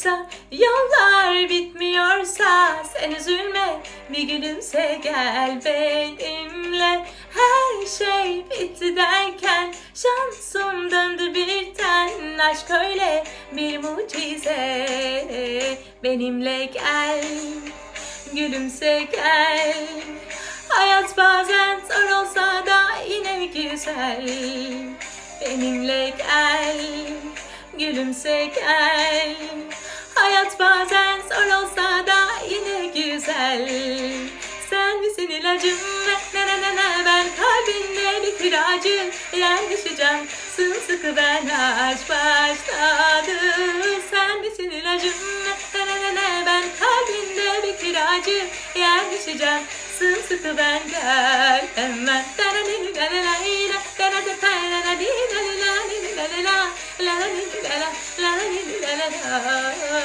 bitmiyorsa, yollar bitmiyorsa, sen üzülme, bir gülümse gel benimle. Her şey bitti derken şansım döndü birden. Aşk öyle bir mucize, benimle gel, gülümse gel. Hayat bazen zor olsa da yine güzel, benimle gel, gülümse gel. Hayat bazen zor olsa da yine güzel. Sen misin ilacım, ne ne ne ne, ben kalbinde bir kiracı. Yerleşeceğim sımsıkı, ben aşk başladı. Sen misin ilacım, ne ne ne ne, ben kalbinde bir kiracı. Yerleşeceğim sımsıkı, ben gel hemen. La la la la la la la la la la la la la la la la la la.